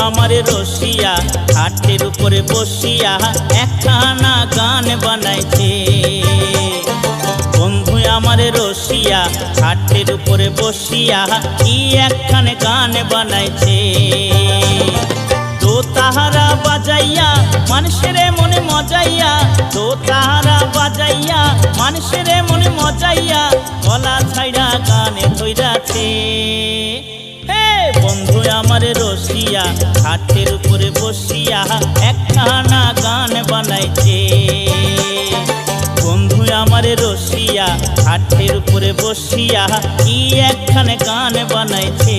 আমারে রসিয়া হাটের উপরে বসিয়া একখানা গান বানাইছে। বন্ধু আমারে রসিয়া হাটের উপরে বসিয়া কি একখানে গান বানাইছে। তো তাহারা বাজাইয়া মানুষের মনে মজাইয়া, তো তাহারা বাজাইয়া মানুষের মনে মজাইয়া গলা ছাইড়া গানে ধইরাছে। বন্ধু আমারে রসিয়া হাটের উপরে বসিয়া একখানা গান বানাইছে। বন্ধু আমারে রসিয়া হাটের উপরে বসিয়া কি একখানে গান বানাইছে।